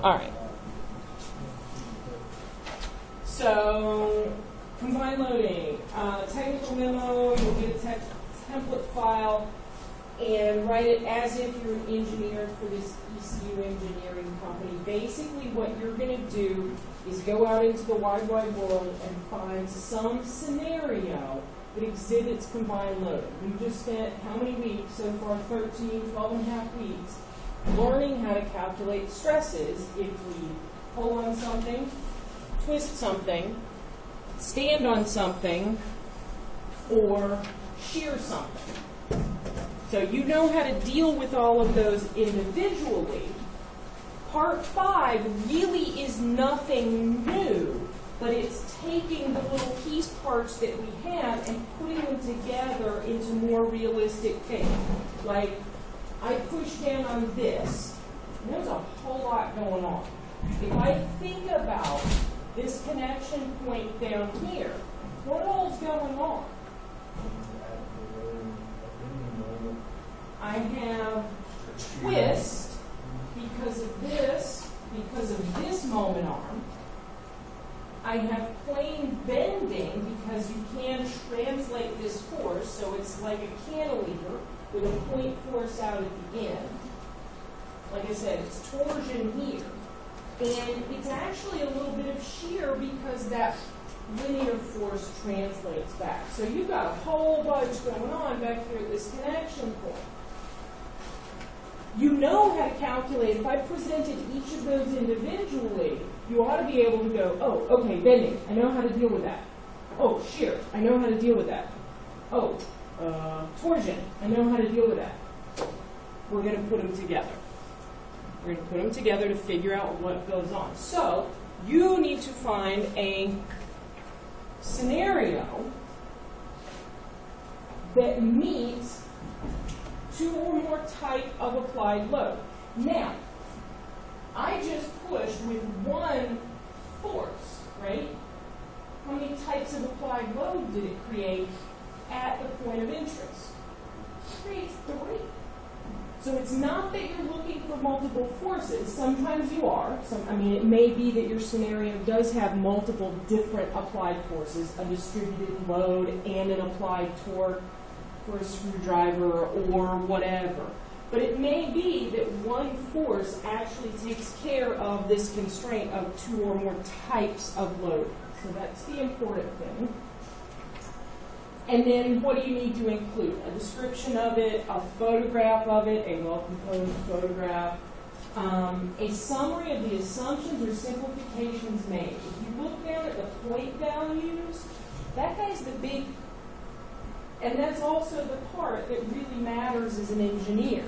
All right. So, combined loading. Technical memo, you'll get a template file and write it as if you're an engineer for this ECU engineering company. Basically, what you're going to do is go out into the wide world and find some scenario that exhibits combined loading. We've just spent how many weeks so far? 12 and a half weeks learning how to calculate stresses if we pull on something, twist something, stand on something, or shear something. So you know how to deal with all of those individually. Part 5 really is nothing new, but it's taking the little piece parts that we have and putting them together into more realistic things. Like, I push down on this, and there's a whole lot going on. If I think about this connection point down here, what all's going on? I have twist because of this moment arm. I have plane bending because you can translate this force, so it's like a cantilever with a point force out at the end. Like I said, it's torsion here. And it's actually a little bit of shear because that linear force translates back. So you've got a whole bunch going on back here at this connection point. You know how to calculate. If I presented each of those individually, you ought to be able to go, oh, okay, bending. I know how to deal with that. Oh, shear. I know how to deal with that. Oh, torsion. I know how to deal with that. We're going to put them together. We're going to put them together to figure out what goes on. So you need to find a scenario that meets 2 or more type of applied load. Now, I just pushed with one force, right? How many types of applied load did it create at the point of interest? It creates 3. So it's not that you're looking for multiple forces. Sometimes you are. It may be that your scenario does have multiple different applied forces, a distributed load and an applied torque for a screwdriver or whatever. But it may be that one force actually takes care of this constraint of 2 or more types of load. So that's the important thing. And then what do you need to include? A description of it, a photograph of it, a well-composed photograph, a summary of the assumptions or simplifications made. If you look down at the point values, that guy's the big, and that's also the part that really matters as an engineer,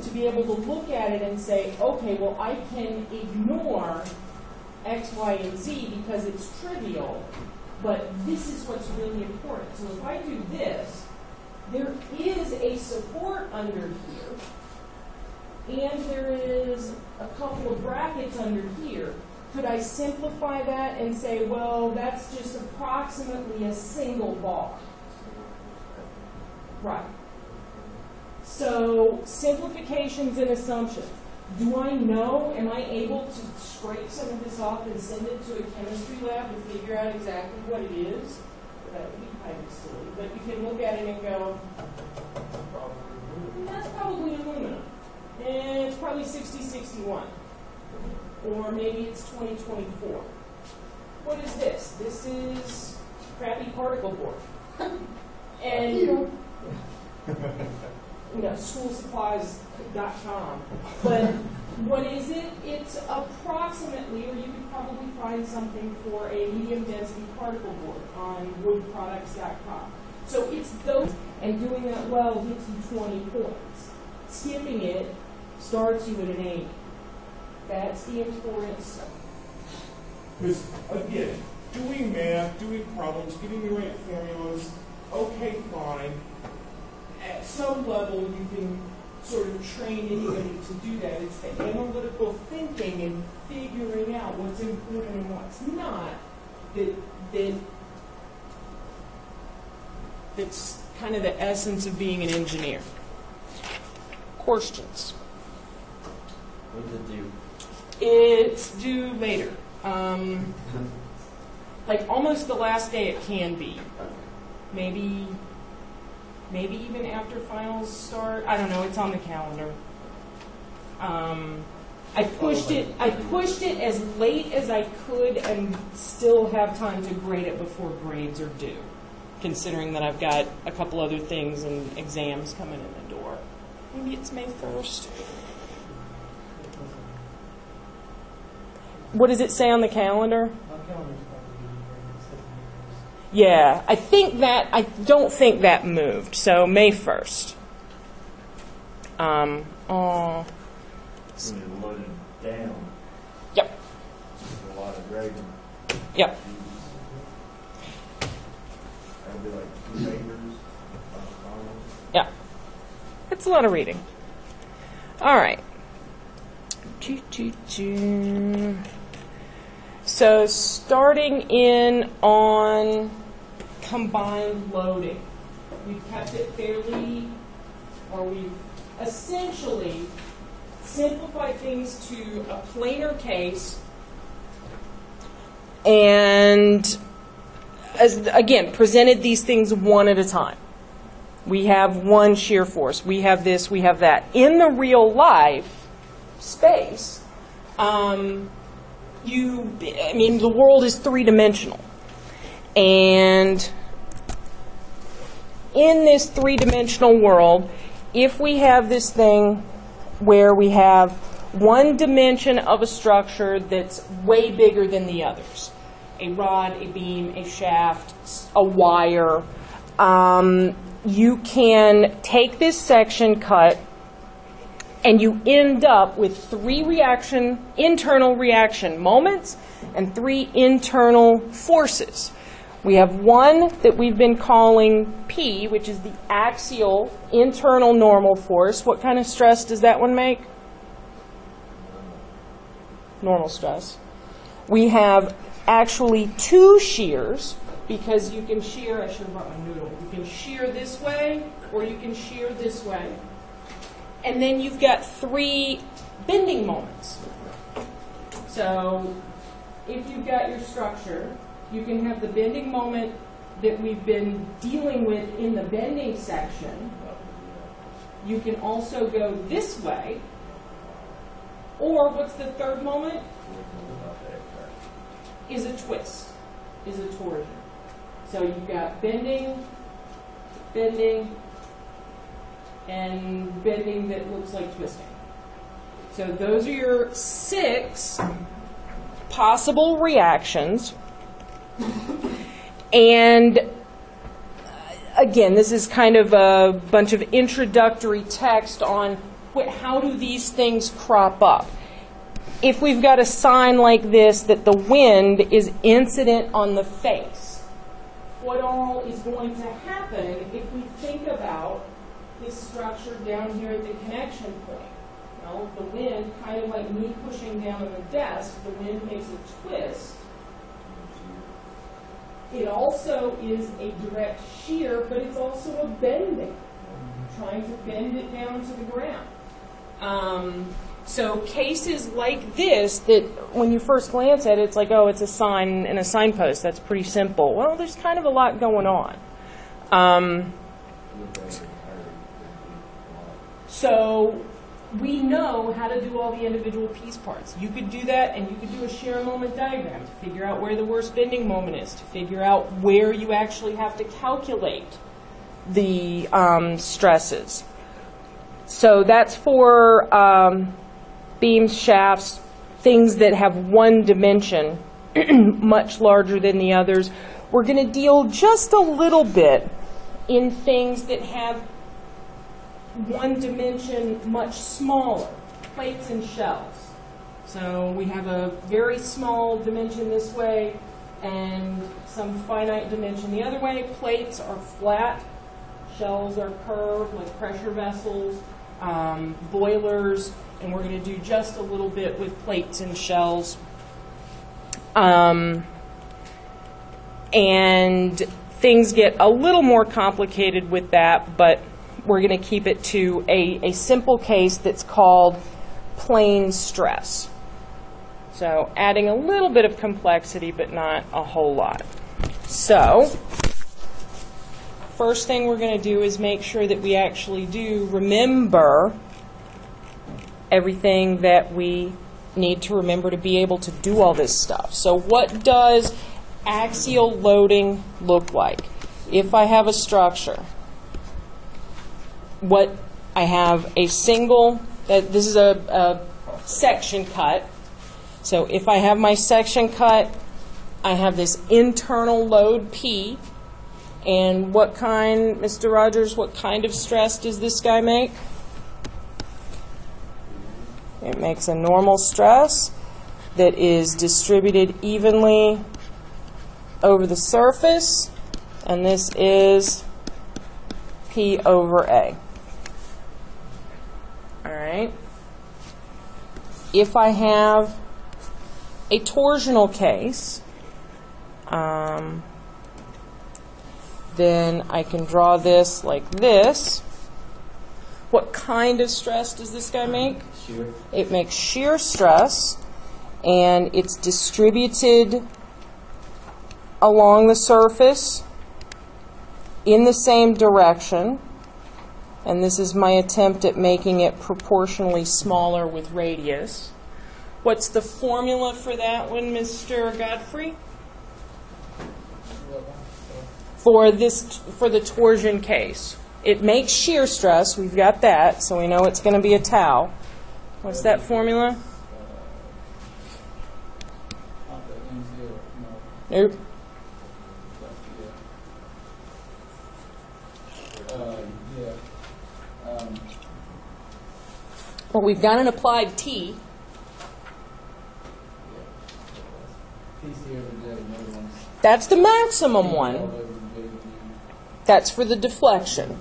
to be able to look at it and say, okay, well, I can ignore X, Y, and Z because it's trivial, but this is what's really important. So if I do this, there is a support under here, and there is a couple of brackets under here. Could I simplify that and say, well, that's just approximately a single bar? Right. So simplifications and assumptions. Do I know, am I able to scrape some of this off and send it to a chemistry lab to figure out exactly what it is? That would be kind of silly. But you can look at it and go, that's probably aluminum. And it's probably 6061. Or maybe it's 2024. What is this? This is crappy particle board. And schoolsupplies.com. But what is it? It's approximately, or you could probably find something for a medium density particle board on woodproducts.com. So it's those, and doing that well gets you 20 points. Skipping it starts you at an 80. That's the important stuff. Because, again, doing math, doing problems, getting the right formulas, okay, fine. At some level, you can sort of train anybody to do that. It's the analytical thinking and figuring out what's important and what's not that's kind of the essence of being an engineer. Questions? What does it do? It's due later. Like almost the last day it can be. Maybe even after finals start. I don't know. It's on the calendar. I pushed it as late as I could and still have time to grade it before grades are due, considering that I've got a couple other things and exams coming in the door. Maybe it's May 1st. What does it say on the calendar? Yeah, I don't think that moved. So May 1st. When you're loaded down, Yep. there's a lot of grading. Yep. That'll be like 2 papers. Yeah. It's a lot of reading. All right. So starting in on combined loading, we've kept it we've essentially simplified things to a planar case, and again, presented these things one at a time. We have one shear force. We have this, we have that. In the real life space, the world is three-dimensional. And in this three-dimensional world, if we have this thing where we have one dimension of a structure that's way bigger than the others, a rod, a beam, a shaft, a wire, you can take this section cut and you end up with 3 internal reaction moments and 3 internal forces. We have one that we've been calling P, which is the axial internal normal force. What kind of stress does that one make? Normal stress. We have actually 2 shears, because you can shear, I should have brought my noodle. You can shear this way or you can shear this way. And then you've got 3 bending moments. So if you've got your structure, you can have the bending moment that we've been dealing with in the bending section. You can also go this way. Or what's the third moment? Is a twist, is a torsion. So you've got bending, bending, and bending that looks like twisting. So those are your 6 possible reactions. And again, this is kind of a bunch of introductory text on how do these things crop up. If we've got a sign like this that the wind is incident on the face, what all is going to happen if we think about this structure down here at the connection point? Well, the wind, kind of like me pushing down on the desk, the wind makes a twist. It also is a direct shear, but it's also a bending, trying to bend it down to the ground. So cases like this, that when you first glance at it, it's like, oh, it's a sign and a signpost. That's pretty simple. Well, there's kind of a lot going on. So we know how to do all the individual piece parts. You could do that, and you could do a shear moment diagram to figure out where the worst bending moment is, to figure out where you actually have to calculate the stresses. So that's for beams, shafts, things that have one dimension much larger than the others. We're going to deal just a little bit in things that have one dimension much smaller, plates and shells. So we have a very small dimension this way and some finite dimension the other way. Plates are flat, shells are curved like pressure vessels, boilers, and we're going to do just a little bit with plates and shells. And things get a little more complicated with that, but we're going to keep it to a simple case that's called plane stress. So adding a little bit of complexity, but not a whole lot. So first thing we're going to do is make sure that we actually do remember everything that we need to remember to be able to do all this stuff. So what does axial loading look like? If I have a structure, what I have a single, this is a section cut. So if I have my section cut, I have this internal load P. And what kind, Mr. Rogers, what kind of stress does this guy make? It makes a normal stress that is distributed evenly over the surface, and this is P over A. All right. If I have a torsional case, then I can draw this like this. What kind of stress does this guy make? Shear. It makes shear stress, and it's distributed along the surface in the same direction. And this is my attempt at making it proportionally smaller with radius. What's the formula for that one, Mr. Godfrey? For the torsion case. It makes shear stress. We've got that, so we know it's going to be a tau. What's that formula? Nope. Well, we've got an applied T. That's the maximum one. That's for the deflection.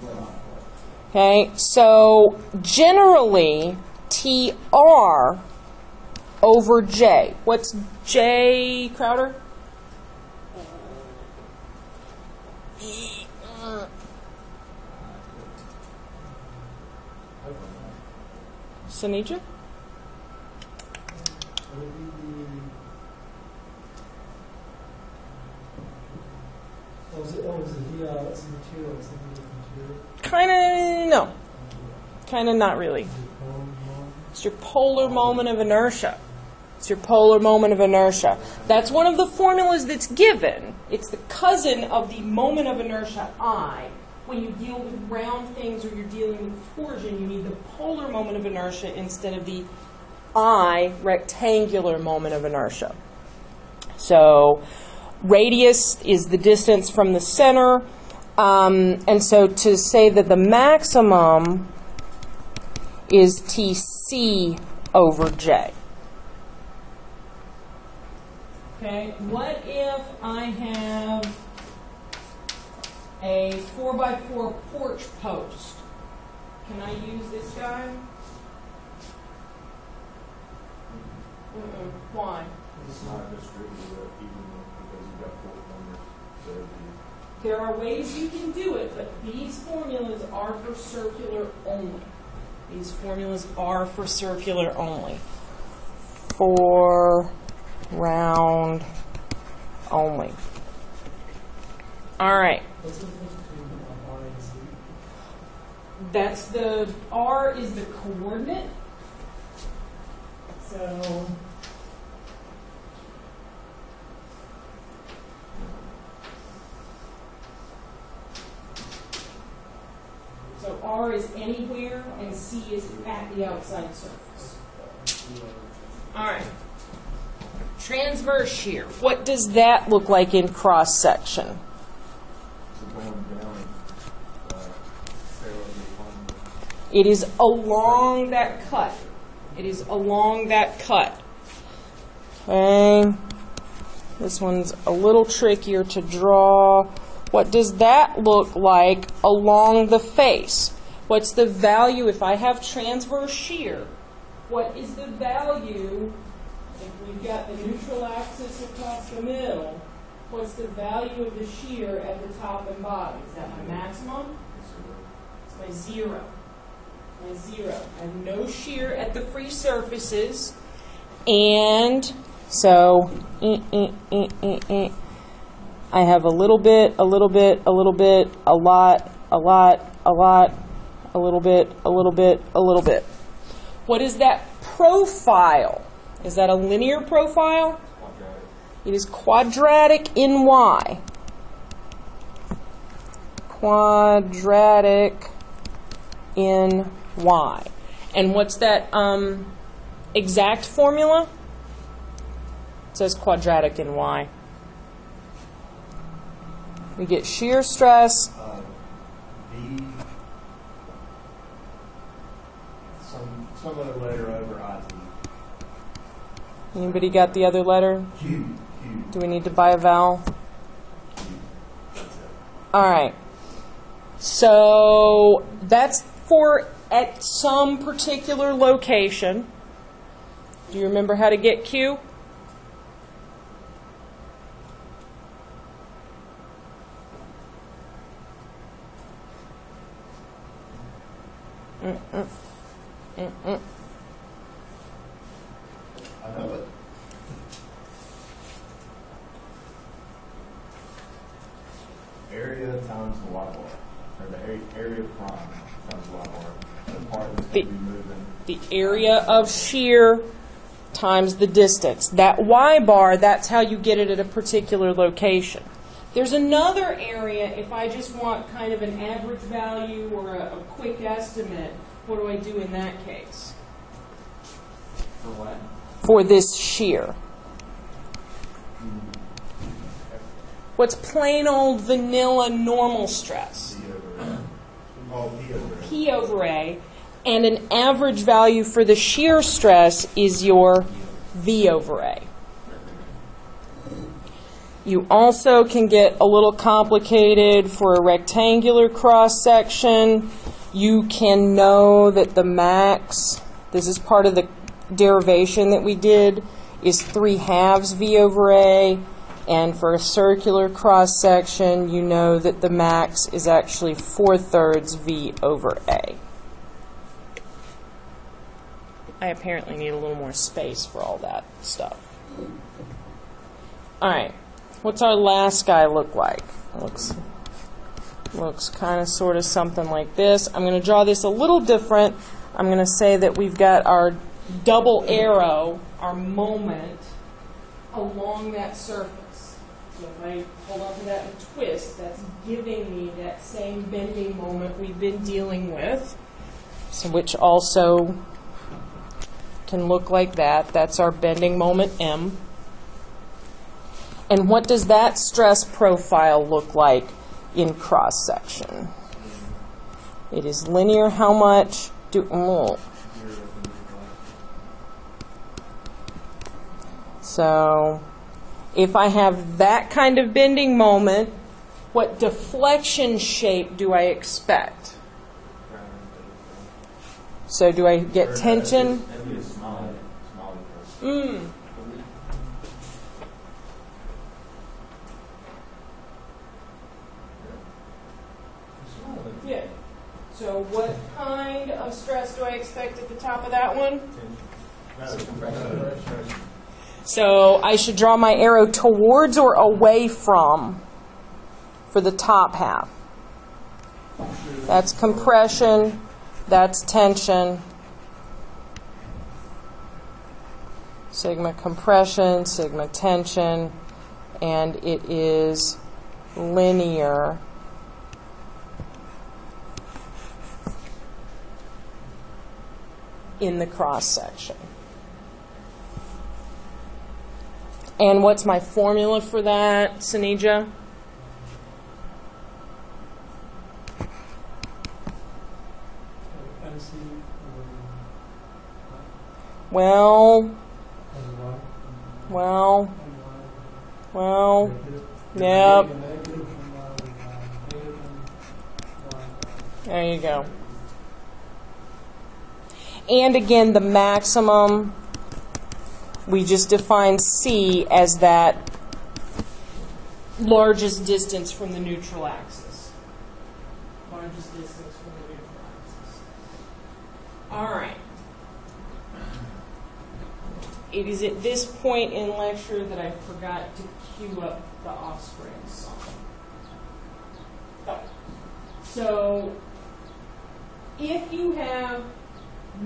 Okay, so generally, TR over J. What's J, Crowder? Sanija? Kind of, no. Kind of not really. It's your polar moment of inertia. It's your polar moment of inertia. That's one of the formulas that's given. It's the cousin of the moment of inertia, I. When you deal with round things or you're dealing with torsion, you need the polar moment of inertia instead of the I, rectangular moment of inertia. So radius is the distance from the center. And so to say that the maximum is TC over J. Okay, what if I have a 4x4 porch post? Can I use this guy? Why? It's not distributed evenly because you've got 4 corners. There are ways you can do it, but these formulas are for circular only. These formulas are for circular only. For round only. All right. What's the difference between R and C? That's the R is the coordinate. So R is anywhere and C is at the outside surface. All right. Transverse shear. What does that look like in cross section? So going down, parallel to the plane. It is along that cut. It is along that cut. Okay. This one's a little trickier to draw. What does that look like along the face? What's the value if I have transverse shear? What is the value if we've got the neutral axis across the middle? What's the value of the shear at the top and bottom? Is that my maximum? It's my zero. My zero. I have no shear at the free surfaces. And so I have a little bit, a little bit, a little bit, a lot, a lot, a lot, a little bit, a little bit, a little bit. What is that profile? Is that a linear profile? Quadratic. It is quadratic in Y. Quadratic in Y. And what's that exact formula? It says quadratic in Y. We get shear stress. V. Some other letter over IT. Anybody got the other letter? Q. Do we need to buy a vowel? That's it. All right. So that's for at some particular location. Do you remember how to get Q? I know it. Area times the Y bar, or the area prime times Y bar. The part that's going to be moving. The area of shear times the distance. That Y bar, that's how you get it at a particular location. There's another area, if I just want kind of an average value or a quick estimate, what do I do in that case? For what? For this shear. What's plain old vanilla normal stress? P over A. Oh, P over A. P over A. And an average value for the shear stress is your V over A. You also can get a little complicated for a rectangular cross section. You can know that the max, this is part of the derivation that we did, is 3/2 V over A. And for a circular cross section, you know that the max is actually 4/3 V over A. I apparently need a little more space for all that stuff. All right. What's our last guy look like? Looks kind of sort of something like this. I'm going to draw this a little different. I'm going to say that we've got our double arrow, our moment, along that surface. So if I hold on to that and twist, that's giving me that same bending moment we've been dealing with, so which also can look like that. That's our bending moment M. And what does that stress profile look like in cross section? It is linear. How much do so if I have that kind of bending moment, what deflection shape do I expect? So do I get tension? That'd be a small curve. Yeah. So what kind of stress do I expect at the top of that one? So I should draw my arrow towards or away from for the top half. That's compression. That's tension. Sigma compression, sigma tension, and it is linear in the cross section. And what's my formula for that, Sanija? MC Well, yep. There you go. And again, the maximum, we just define C as that largest distance from the neutral axis. Largest distance from the neutral axis. All right. it is at this point in lecture that I forgot to cue up the offspring song. So, if you have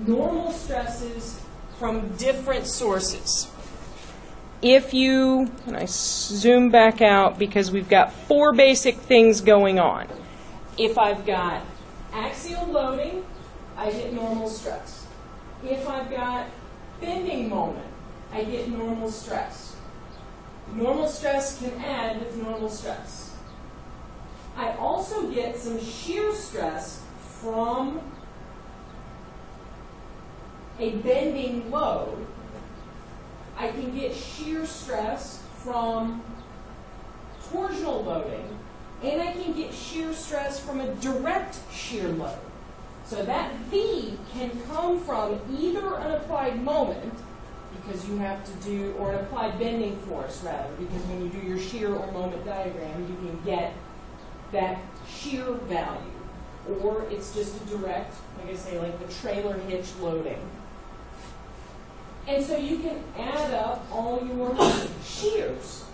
normal stresses from different sources, if you, and I zoom back out because we've got 4 basic things going on. If I've got axial loading, I get normal stress. If I've got bending moment, I get normal stress. Normal stress can add with normal stress. I also get some shear stress from a bending load. I can get shear stress from torsional loading, and I can get shear stress from a direct shear load. So that V can come from either an applied moment, because you have to do, or an applied bending force rather, because when you do your shear or moment diagram, you can get that shear value. Or it's just a direct, like I say, like the trailer hitch loading. And so you can add up all your shears.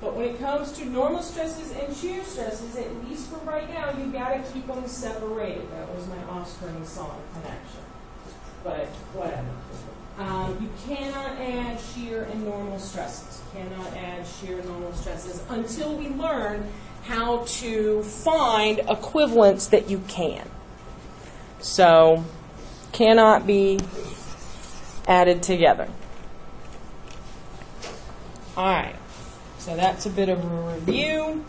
But when it comes to normal stresses and shear stresses, at least for right now, you've got to keep them separated. That was my offspring song connection. But whatever. You cannot add shear and normal stresses. Cannot add shear and normal stresses until we learn how to find equivalents that you can. So, cannot be added together. All right. So that's a bit of a review.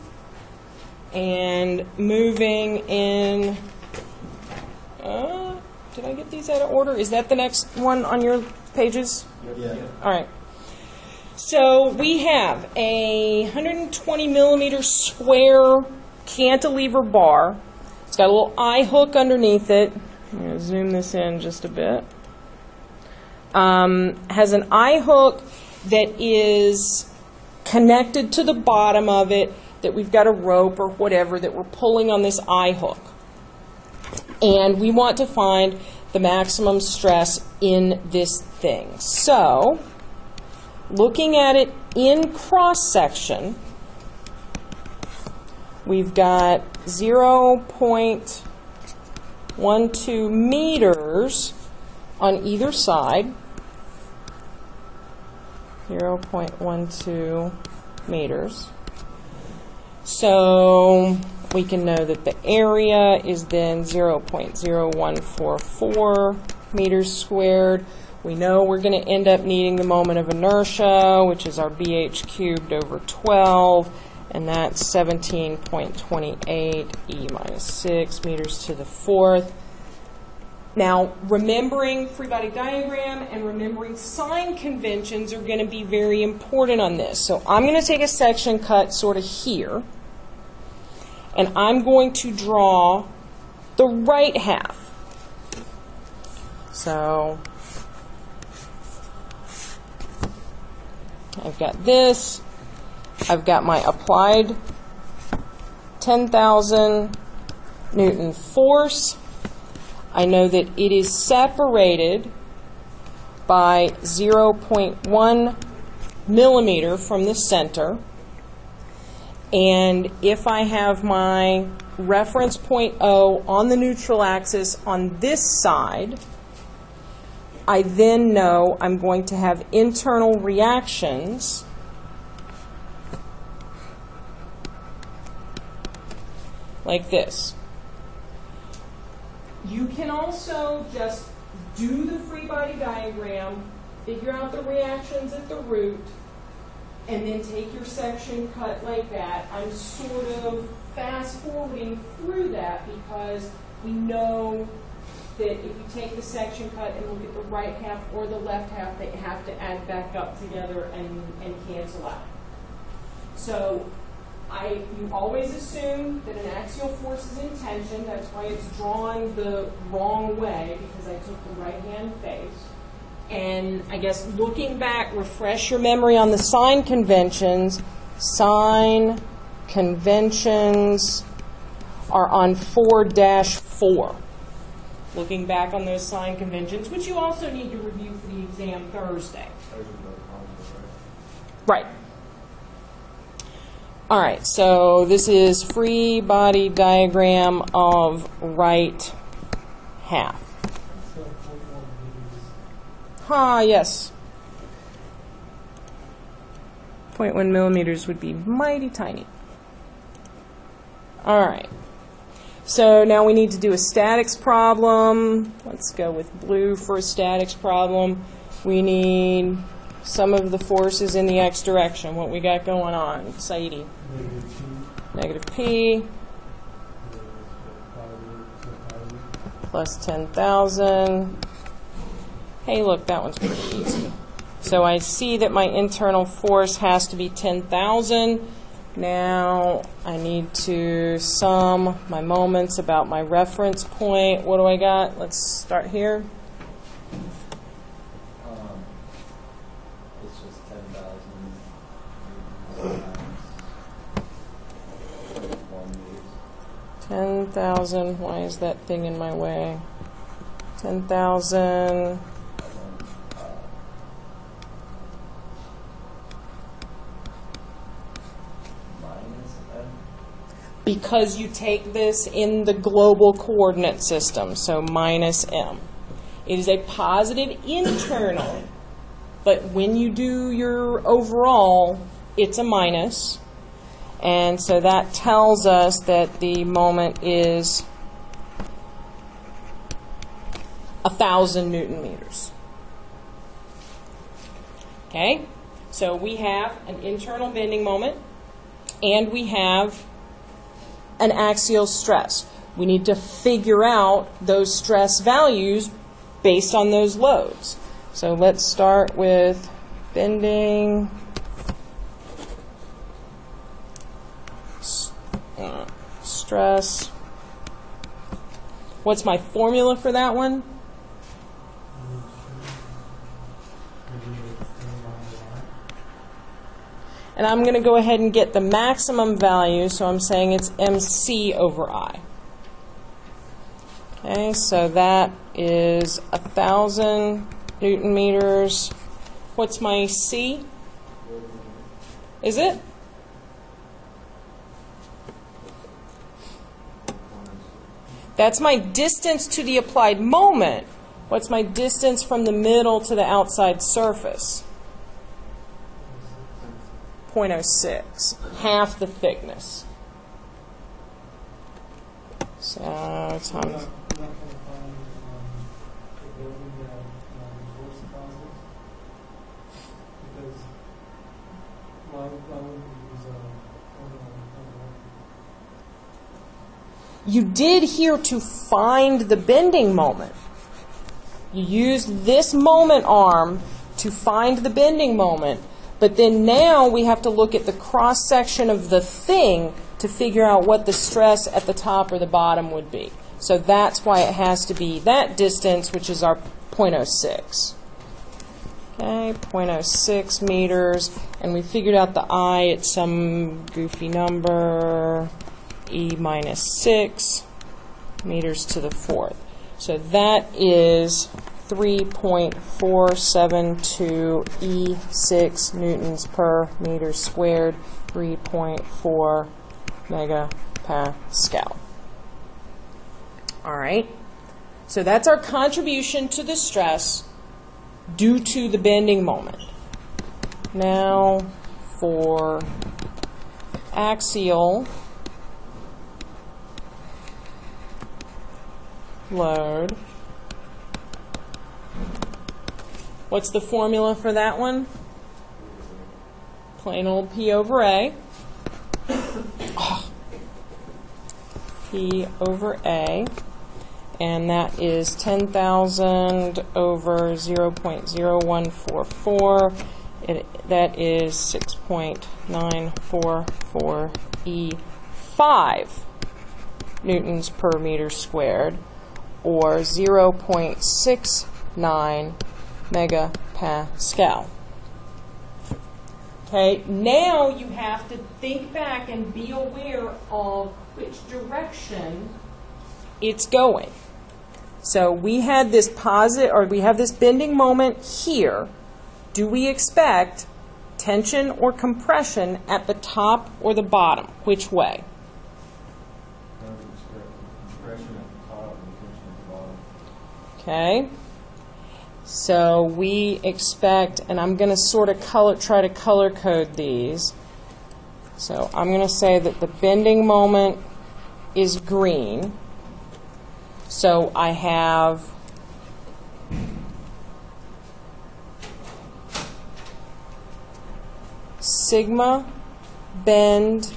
And moving in, did I get these out of order? Is that the next one on your pages? Yeah. All right. So we have a 120 millimeter square cantilever bar. It's got a little eye hook underneath it. I'm going to zoom this in just a bit. Has an eye hook that is connected to the bottom of it, that we've got a rope or whatever that we're pulling on this eye hook. And we want to find the maximum stress in this thing. So, looking at it in cross-section, we've got 0.12 meters on either side. 0.12 meters. So we can know that the area is then 0.0144 meters squared. We know we're going to end up needing the moment of inertia, which is our BH cubed over 12, and that's 17.28 E minus 6 meters to the fourth. Now, remembering free body diagram and remembering sign conventions are going to be very important on this. So I'm going to take a section cut sort of here, and I'm going to draw the right half. So I've got this. I've got my applied 10,000 Newton force. I know that it is separated by 0.1 millimeter from the center. And if I have my reference point O on the neutral axis on this side, I then know I'm going to have internal reactions like this. You can also just do the free body diagram, figure out the reactions at the root, and then take your section cut like that. I'm sort of fast-forwarding through that because we know that if you take the section cut and look at the right half or the left half, they have to add back up together and cancel out. So you always assume that an axial force is in tension. That's why it's drawn the wrong way, because I took the right-hand face. And I guess looking back, refresh your memory on the sign conventions. Sign conventions are on 4-4. looking back on those sign conventions, which you also need to review for the exam Thursday. Right. All right, so this is free body diagram of right half. So 4 meters. Yes. 0.1 millimeters would be mighty tiny. All right. So now we need to do a statics problem. Let's go with blue for a statics problem. We need some of the forces in the x direction. What we got going on, Saidi? Negative P plus 10,000. Hey, look, that one's pretty easy. So I see that my internal force has to be 10,000. Now I need to sum my moments about my reference point. What do I got? Let's start here. It's just 10,000. 10,000. Why is that thing in my way? 10,000. Because you take this in the global coordinate system, so minus m. It is a positive internal, but when you do your overall, it's a minus. And so that tells us that the moment is 1,000 Newton meters. Okay? So we have an internal bending moment, and we have an axial stress. We need to figure out those stress values based on those loads. So let's start with bending stress. What's my formula for that one? And I'm going to go ahead and get the maximum value, so I'm saying it's MC over I. Okay, so that is 1,000 Newton meters. What's my C? Is it? That's my distance to the applied moment. What's my distance from the middle to the outside surface? 0.06, half the thickness. So times. Not going to find the building that force causes, because why would we use You did here to find the bending moment. You used this moment arm to find the bending moment. But then now we have to look at the cross-section of the thing to figure out what the stress at the top or the bottom would be. So that's why it has to be that distance, which is our 0.06. Okay, 0.06 meters. And we figured out the I at some goofy number, E minus 6 meters to the fourth. So that is 3.472 E6 newtons per meter squared, 3.4 megapascal. All right. So that's our contribution to the stress due to the bending moment. Now for axial load. What's the formula for that one? Plain old P over A. P over A. And that is 10,000 over 0.0144. That is 6.944 E5 newtons per meter squared, or 0.69 megapascal. Okay, now you have to think back and be aware of which direction it's going. So we had this we have this bending moment here. Do we expect tension or compression at the top or the bottom? Which way? Compression at the top and tension at the bottom. Okay. So we expect, and I'm going to sort of try to color code these. So I'm going to say that the bending moment is green. So I have sigma bend,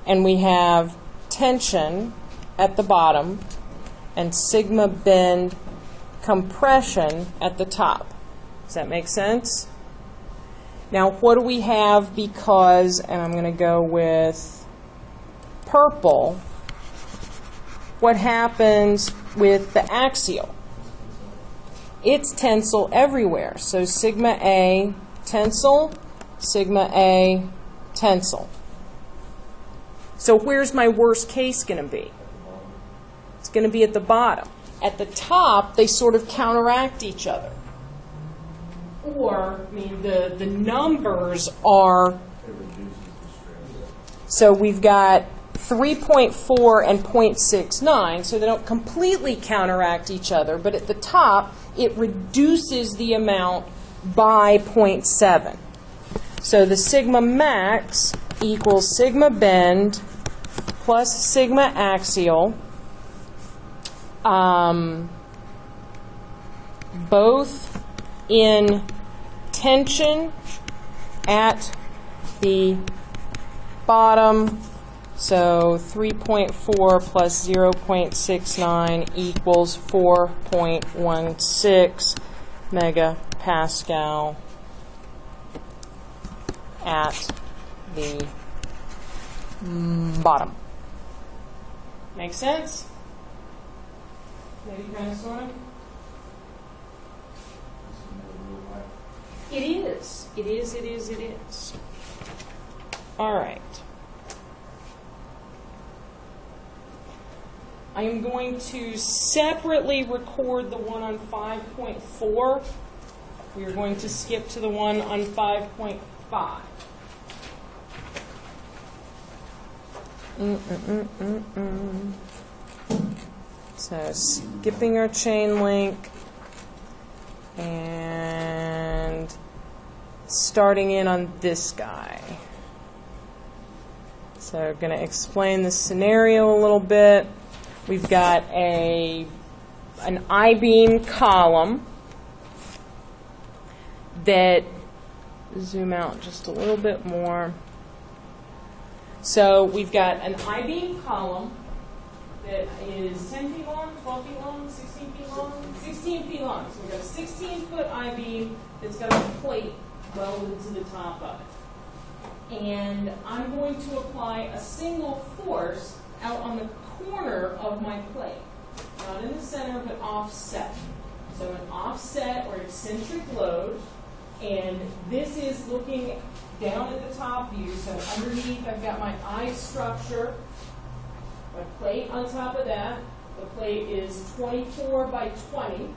and we have tension at the bottom, and sigma bend compression at the top. Does that make sense? Now, what do we have because, and I'm going to go with purple, what happens with the axial? It's tensile everywhere. So sigma A tensile, sigma A tensile. So where's my worst case going to be? It's going to be at the bottom. At the top, they sort of counteract each other. Or, I mean, the numbers are, It reduces the stress. so we've got 3.4 and 0.69, so they don't completely counteract each other, but at the top, it reduces the amount by 0.7. So the sigma max equals sigma bend plus sigma axial, both in tension at the bottom. So 3.4 plus 0.69 equals 4.16 megapascal at the bottom. Make sense? Maybe kind of sort of? It is. It is, it is, it is. All right. I am going to separately record the one on 5.4. We are going to skip to the one on 5.5. So skipping our chain link and starting in on this guy. So going to explain the scenario a little bit. We've got an I-beam column that, zoom out just a little bit more. So we've got an I-beam column that is 10 feet long, 12 feet long, 16 feet long, 16 feet long. So we've got a 16-foot I-beam that's got a plate welded to the top of it. And I'm going to apply a single force out on the corner of my plate. Not in the center, but offset. So an offset or eccentric load. And this is looking down at the top view. So underneath, I've got my I structure, my plate on top of that. The plate is 24 by 20.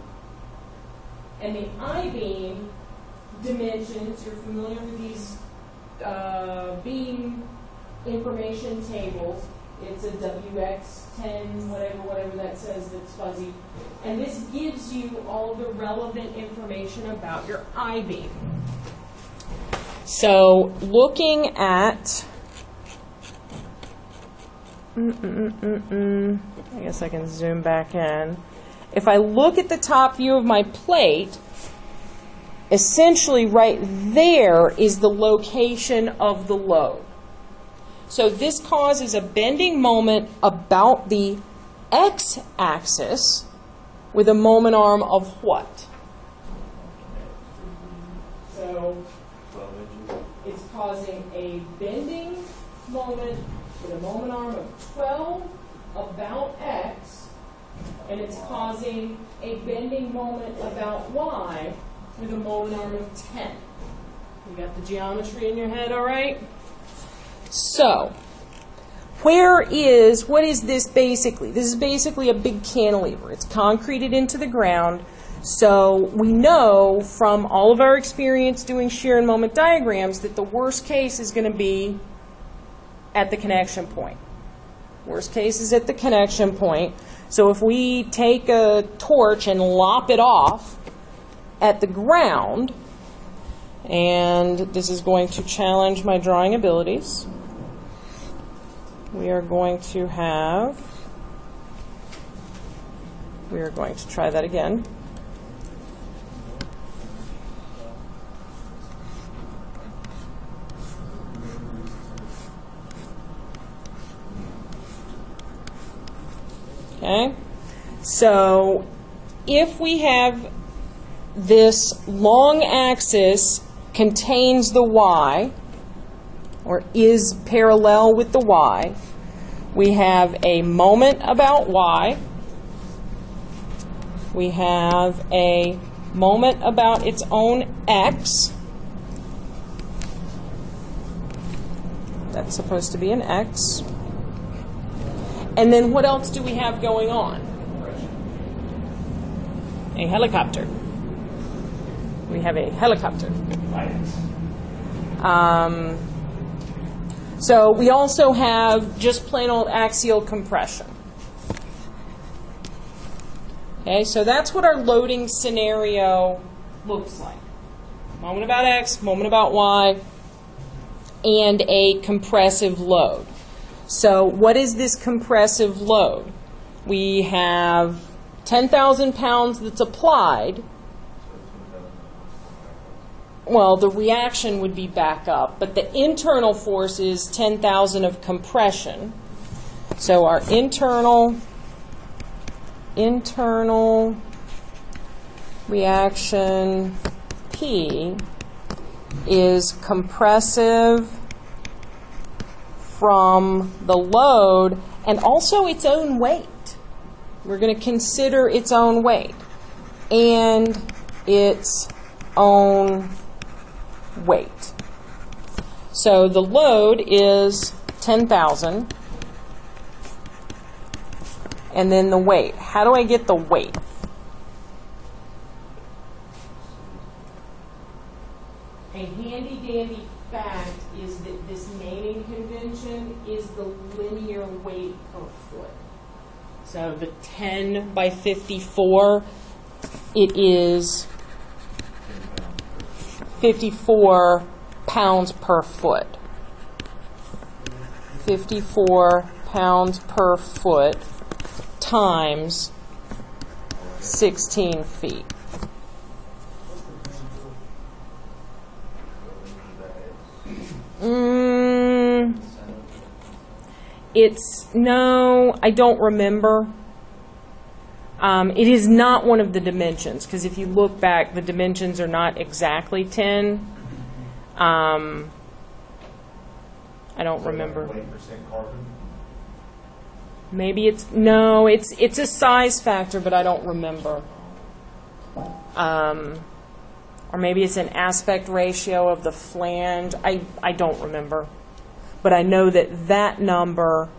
And the I-beam dimensions, you're familiar with these beam information tables. It's a WX10, whatever that says that's fuzzy. And this gives you all the relevant information about your I-beam. So looking at, I guess I can zoom back in. If I look at the top view of my plate, essentially right there is the location of the load. So this causes a bending moment about the x-axis with a moment arm of what? So it's causing a bending moment with a moment arm of 12 about x, and it's causing a bending moment about y with a moment arm of 10. You got the geometry in your head, all right? So, what is this basically? This is basically a big cantilever. It's concreted into the ground. So we know from all of our experience doing shear and moment diagrams that the worst case is going to be at the connection point. Worst case is at the connection point. So if we take a torch and lop it off at the ground, and this is going to challenge my drawing abilities, we are going to try that again. Okay, so if we have this long axis contains the y, or is parallel with the y, we have a moment about y, we have a moment about its own x, that's supposed to be an x, and then what else do we have going on? A helicopter. We have a helicopter. So we also have just plain old axial compression. Okay, so that's what our loading scenario looks like. Moment about x, moment about y, and a compressive load. So what is this compressive load? We have 10,000 pounds that's applied. Well, the reaction would be back up, but the internal force is 10,000 of compression. So our internal reaction P is compressive from the load and also its own weight. We're going to consider its own weight and its own weight. So the load is 10,000 and then the weight. How do I get the weight? A handy dandy fact is that this naming convention is the linear weight per foot. So the 10 by 54, it is 54 pounds per foot. 54 pounds per foot times 16 feet. No, I don't remember. It is not one of the dimensions, because if you look back, the dimensions are not exactly 10. I don't remember. 20% carbon? Maybe it's a size factor, but I don't remember. Or maybe it's an aspect ratio of the flange. I don't remember. But I know that that number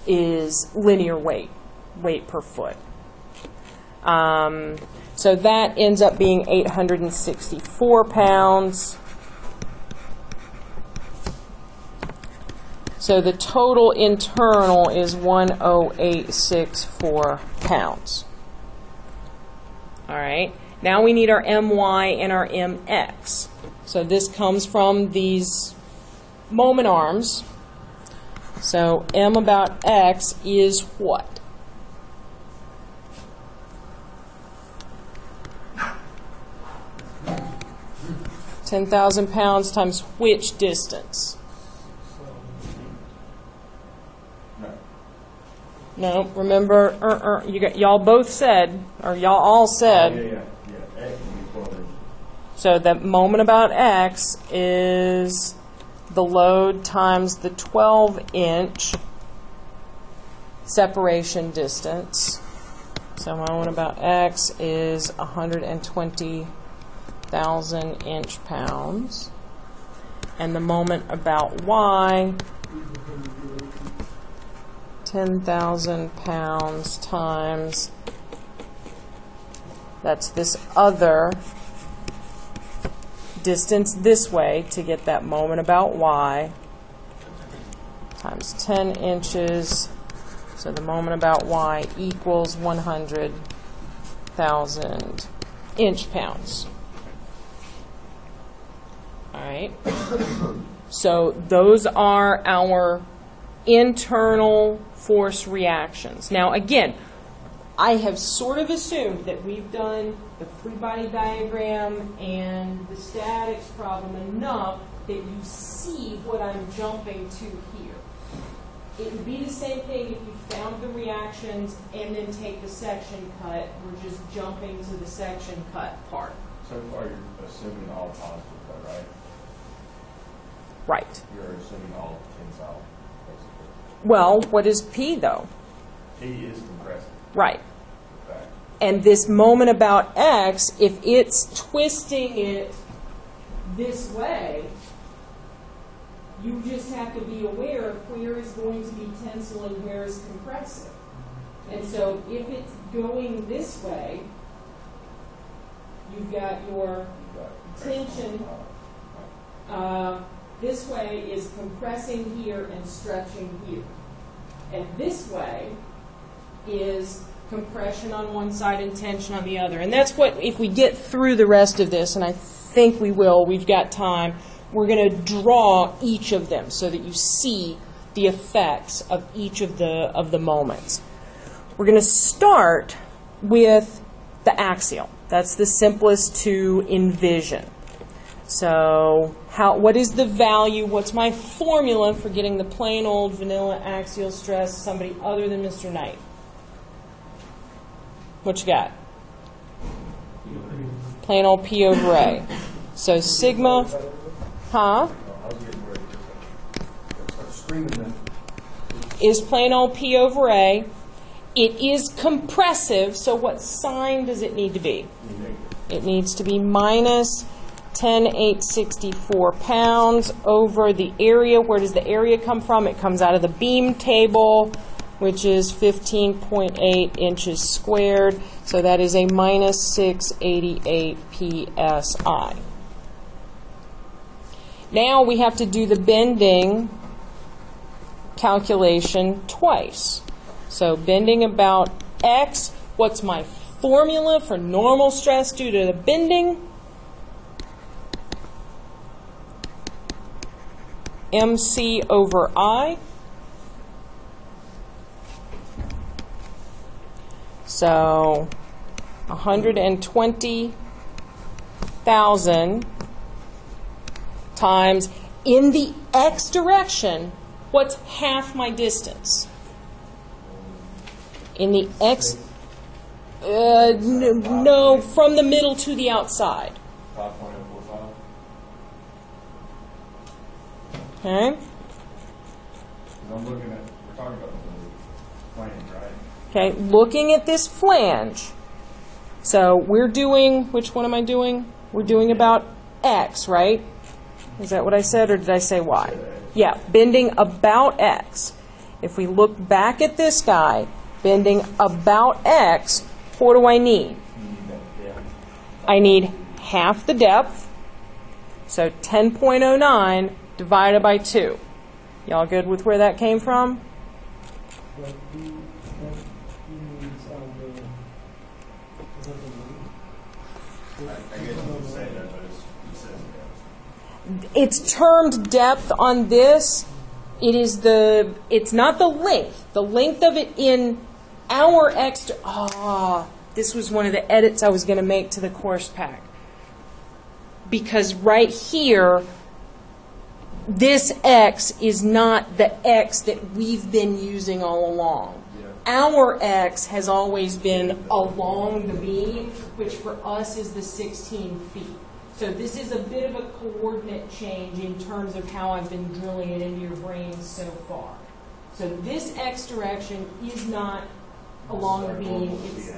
is linear weight per foot. So that ends up being 864 pounds. So the total internal is 10864 pounds. All right. Now we need our my and our mx. So this comes from these moment arms. So m about x is what? £10,000 times which distance? No, remember, y'all both said, or y'all all said. Yeah. X would be 12 inches. So the moment about x is the load times the 12-inch separation distance. So moment about x is 120,000 inch-pounds. And the moment about y 10,000 pounds times, that's this other distance this way to get that moment about y, times 10 inches. So the moment about y equals 100,000 inch-pounds. All right. So those are our internal force reactions. Now, again, I have sort of assumed that we've done the free body diagram and the statics problem enough that you see what I'm jumping to here. It would be the same thing if you found the reactions and then take the section cut. We're just jumping to the section cut part. So far, you're assuming all positive, though, right? Right. You're assuming all tensile, basically. Well, what is P, though? P is compressive. Right. Fact. And this moment about X, if it's twisting it this way, you just have to be aware of where is going to be tensile and where is compressive. And so if it's going this way, you've got your tension. This way is compressing here and stretching here. And this way is compression on one side and tension on the other. And that's what, if we get through the rest of this, and I think we will, we've got time, we're going to draw each of them so that you see the effects of each of the moments. We're going to start with the axial. That's the simplest to envision. So what is the value? What's my formula for getting the plain old vanilla axial stress, somebody other than Mr. Knight? What you got? Plain old P over A. So sigma, is plain old P over A. It is compressive, so what sign does it need to be? It needs to be minus 10,864 pounds over the area. Where does the area come from? It comes out of the beam table, which is 15.8 inches squared. So that is a minus 688 psi. Now we have to do the bending calculation twice. So bending about X, what's my formula for normal stress due to the bending? MC over I. So 120,000 times, in the X direction, what's half my distance? In the X, no, from the middle to the outside. 5.045. Okay. I'm looking at, we're talking about the flange, right? Okay, looking at this flange. So we're doing, which one am I doing? We're doing about X, right? Is that what I said, or did I say Y? Yeah, bending about X. If we look back at this guy, bending about X, what do I need? I need half the depth, so 10.09 divided by 2. Y'all good with where that came from? But he means I guess you can say that, but it says it. It's termed depth on this. It's not the length. The length of it in our this was one of the edits I was going to make to the course pack. Because right here, this X is not the X that we've been using all along. Our X has always been along the beam, which for us is the 16 feet. So this is a bit of a coordinate change in terms of how I've been drilling it into your brain so far. So this X direction is not along the beam. It's,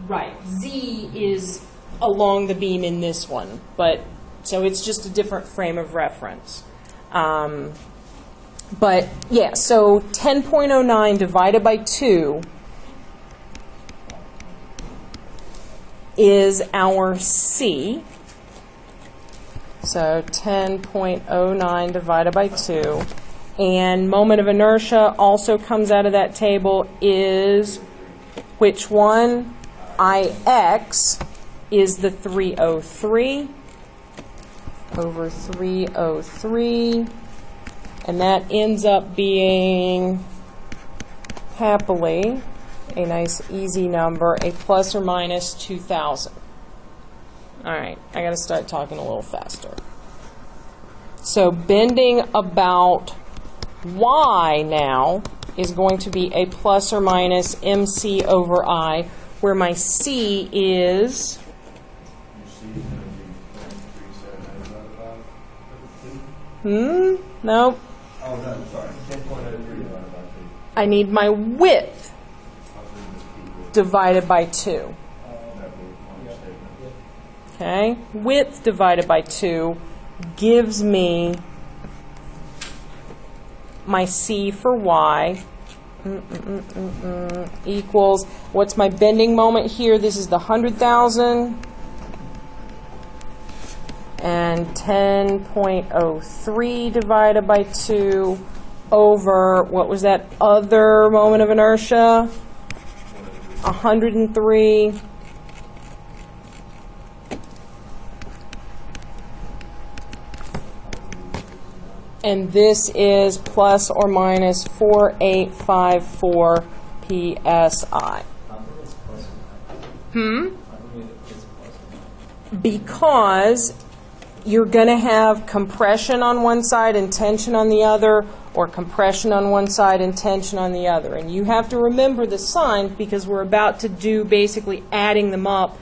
right. Z is along the beam in this one. So it's just a different frame of reference. But, yeah, so 10.09 divided by 2 is our C. So 10.09 divided by 2. And moment of inertia also comes out of that table is which one? IX is the 303 over 303. And that ends up being, happily, a nice easy number, a plus or minus 2,000. All right, I got to start talking a little faster. So bending about Y now is going to be a plus or minus MC over I, where my C is... Your C is going to be 0.37 Nope. Oh, no, sorry. 10.03 divided by 2. I need my width divided by 2. Okay? Width divided by 2 gives me my C for Y equals, what's my bending moment here? This is the 100,000. And 10.03 divided by 2 over, what was that other moment of inertia? 103. And this is plus or minus 4854 PSI. Because you're going to have compression on one side and tension on the other, or compression on one side and tension on the other. And you have to remember the signs because we're about to do basically adding them up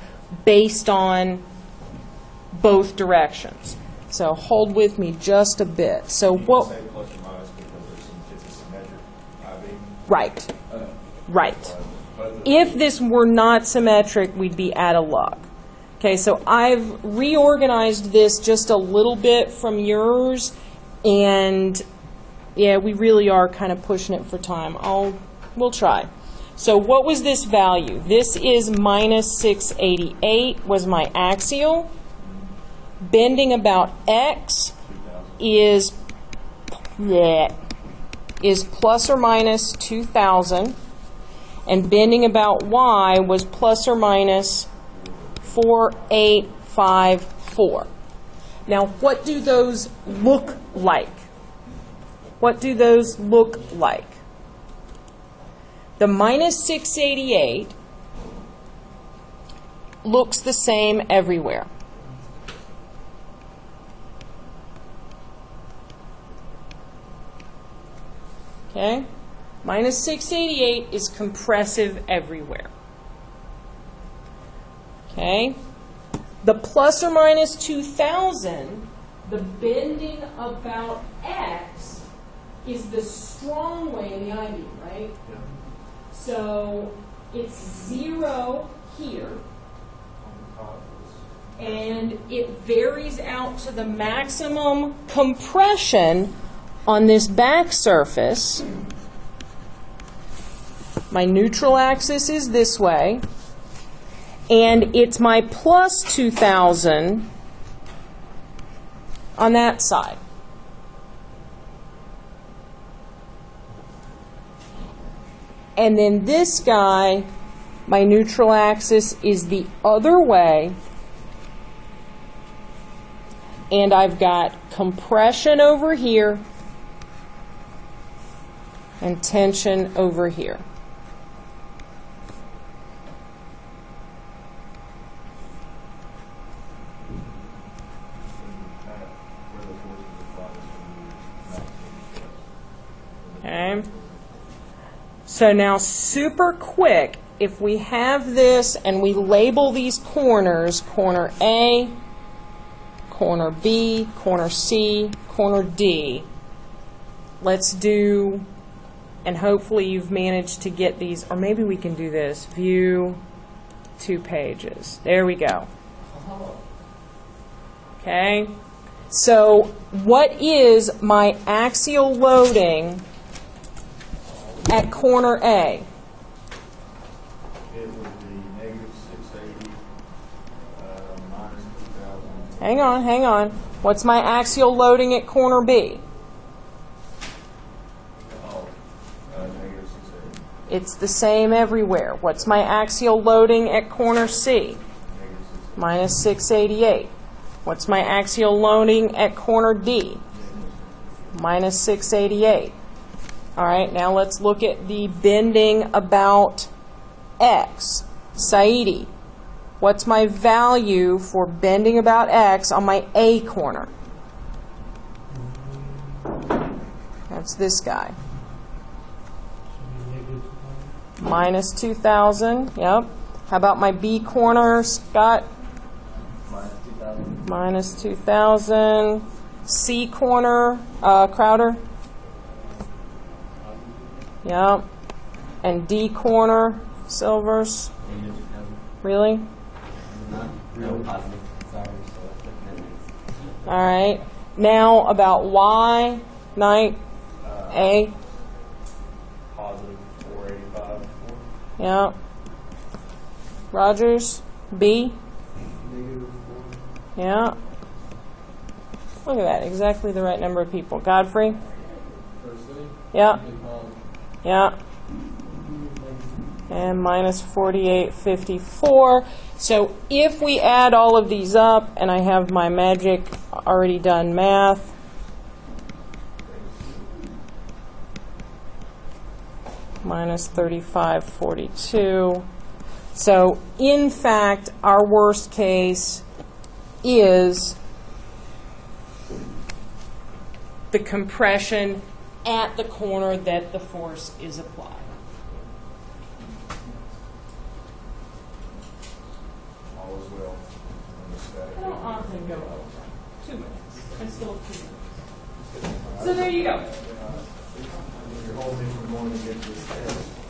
based on both directions. So hold with me just a bit. So what? Say plus or minus because it's a symmetric I-beam. Right. Right. If this were not symmetric, we'd be out of luck. Okay, so I've reorganized this just a little bit from yours, and yeah, we really are kind of pushing it for time. We'll try. So what was this value? This is minus 688 was my axial. Bending about X is plus or minus 2,000, and bending about Y was plus or minus 4854. Now, what do those look like? What do those look like? The minus 688 looks the same everywhere. Okay? Minus 688 is compressive everywhere. Okay? The plus or minus 2,000, the bending about X, is the strong way in the I-beam, right? Yeah. So it's 0 here, and it varies out to the maximum compression on this back surface. My neutral axis is this way, and it's my plus 2,000 on that side. And then this guy, my neutral axis is the other way, and I've got compression over here and tension over here. Okay. So now super quick, if we have this and we label these corners, corner A, corner B, corner C, corner D, let's do, and hopefully you've managed to get these, or maybe we can do this, view 2 pages. There we go. Okay. So what is my axial loading at corner A? It would be negative 680 minus 2,000. Hang on. What's my axial loading at corner B? Oh, negative 680. It's the same everywhere. What's my axial loading at corner C? Negative 680. Minus 688. What's my axial loading at corner D? Minus 688. All right, now let's look at the bending about X. Saidi, what's my value for bending about X on my A corner? That's this guy. Minus 2,000, yep. How about my B corner, Scott? Minus 2,000. Minus 2,000. C corner, Crowder? Yep. And D corner, Silvers? Really? All right. Now about Y, Knight, A? Positive 485. Yep. Rogers, B? Negative 4. Yeah. Look at that. Exactly the right number of people. Godfrey? Yeah. Yeah. And minus 4854. So if we add all of these up, and I have my magic already done math, minus 3542. So in fact, our worst case is the compression at the corner that the force is applied. All is well. I don't often go over 2 minutes. I still have 2 minutes. So there you go. You're holding me from going to get this test.